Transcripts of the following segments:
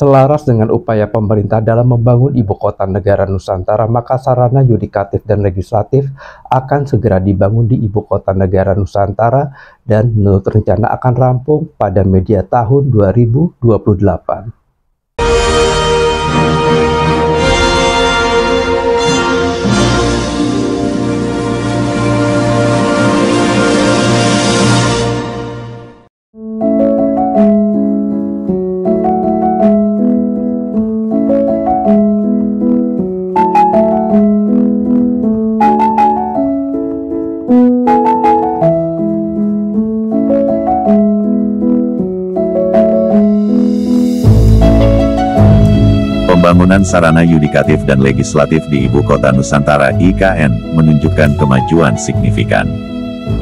Selaras dengan upaya pemerintah dalam membangun ibu kota negara Nusantara, maka sarana yudikatif dan legislatif akan segera dibangun di ibu kota negara Nusantara dan menurut rencana akan rampung pada media tahun 2028. Pembangunan sarana yudikatif dan legislatif di Ibu Kota Nusantara (IKN) menunjukkan kemajuan signifikan.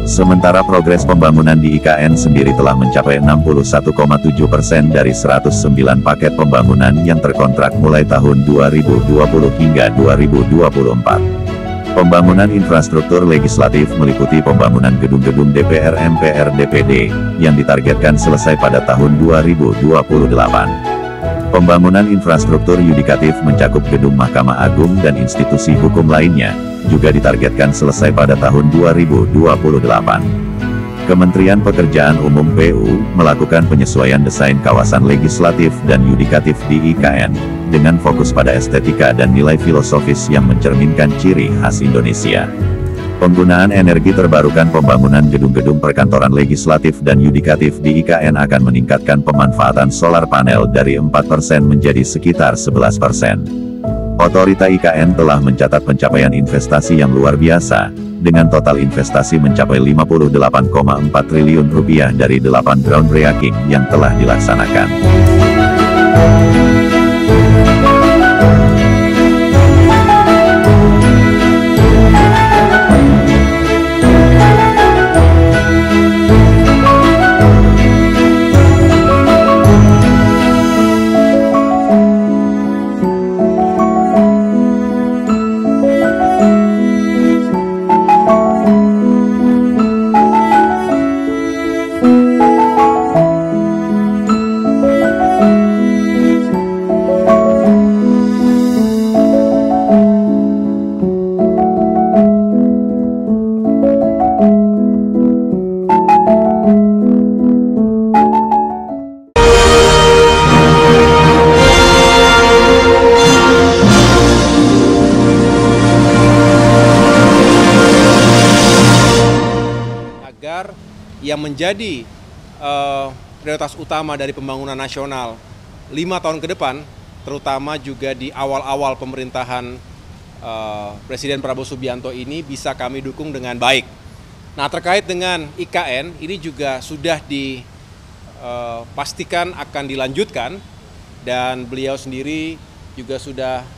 Sementara progres pembangunan di IKN sendiri telah mencapai 61,7% dari 109 paket pembangunan yang terkontrak mulai tahun 2020 hingga 2024. Pembangunan infrastruktur legislatif meliputi pembangunan gedung-gedung DPR, MPR, DPD, yang ditargetkan selesai pada tahun 2028. Pembangunan infrastruktur yudikatif mencakup gedung Mahkamah Agung dan institusi hukum lainnya, juga ditargetkan selesai pada tahun 2028. Kementerian Pekerjaan Umum (PU) melakukan penyesuaian desain kawasan legislatif dan yudikatif di IKN, dengan fokus pada estetika dan nilai filosofis yang mencerminkan ciri khas Indonesia. Penggunaan energi terbarukan pembangunan gedung-gedung perkantoran legislatif dan yudikatif di IKN akan meningkatkan pemanfaatan solar panel dari 4% menjadi sekitar 11%. Otorita IKN telah mencatat pencapaian investasi yang luar biasa, dengan total investasi mencapai 58,4 triliun rupiah dari 8 groundbreaking yang telah dilaksanakan. Yang menjadi prioritas utama dari pembangunan nasional 5 tahun ke depan, terutama juga di awal-awal pemerintahan Presiden Prabowo Subianto ini bisa kami dukung dengan baik. Nah, terkait dengan IKN, ini juga sudah dipastikan akan dilanjutkan, dan beliau sendiri juga sudah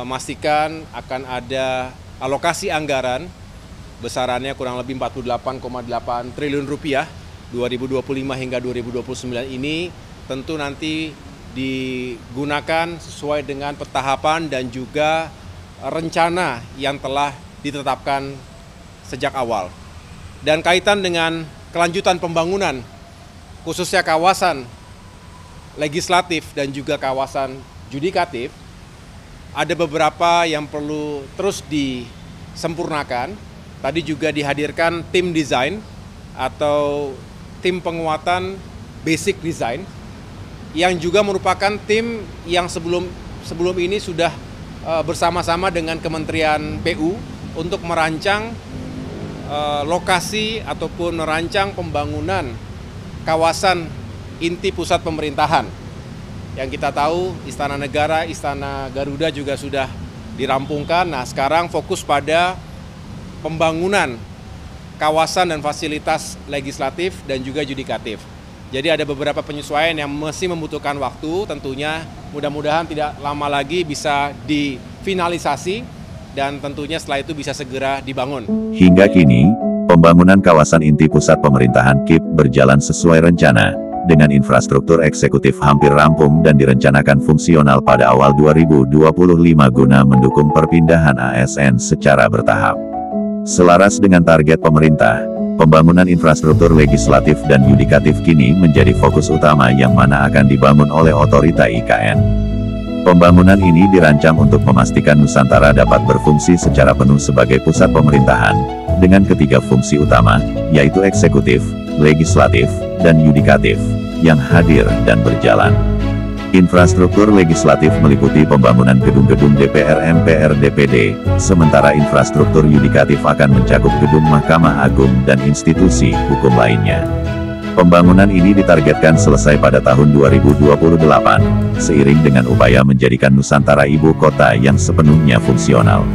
memastikan akan ada alokasi anggaran besarannya kurang lebih 48,8 triliun rupiah 2025 hingga 2029 ini tentu nanti digunakan sesuai dengan petahapan dan juga rencana yang telah ditetapkan sejak awal. Dan kaitan dengan kelanjutan pembangunan, khususnya kawasan legislatif dan juga kawasan yudikatif, ada beberapa yang perlu terus disempurnakan. Tadi juga dihadirkan tim desain atau tim penguatan basic design, yang juga merupakan tim yang sebelum ini sudah bersama-sama dengan Kementerian PU untuk merancang lokasi ataupun merancang pembangunan kawasan inti pusat pemerintahan. Yang kita tahu Istana Negara, Istana Garuda juga sudah dirampungkan. Nah, sekarang fokus pada pembangunan kawasan dan fasilitas legislatif dan juga yudikatif. Jadi ada beberapa penyesuaian yang masih membutuhkan waktu, tentunya mudah-mudahan tidak lama lagi bisa difinalisasi dan tentunya setelah itu bisa segera dibangun. Hingga kini, pembangunan kawasan inti pusat pemerintahan KIP berjalan sesuai rencana, dengan infrastruktur eksekutif hampir rampung dan direncanakan fungsional pada awal 2025 guna mendukung perpindahan ASN secara bertahap. Selaras dengan target pemerintah, Pembangunan infrastruktur legislatif dan yudikatif kini menjadi fokus utama yang mana akan dibangun oleh otorita IKN. Pembangunan ini dirancang untuk memastikan Nusantara dapat berfungsi secara penuh sebagai pusat pemerintahan, dengan ketiga fungsi utama, yaitu eksekutif, legislatif, dan yudikatif, yang hadir dan berjalan. Infrastruktur legislatif meliputi pembangunan gedung-gedung DPR, MPR, DPD, sementara infrastruktur yudikatif akan mencakup gedung Mahkamah Agung dan institusi hukum lainnya. Pembangunan ini ditargetkan selesai pada tahun 2028, seiring dengan upaya menjadikan Nusantara ibu kota yang sepenuhnya fungsional.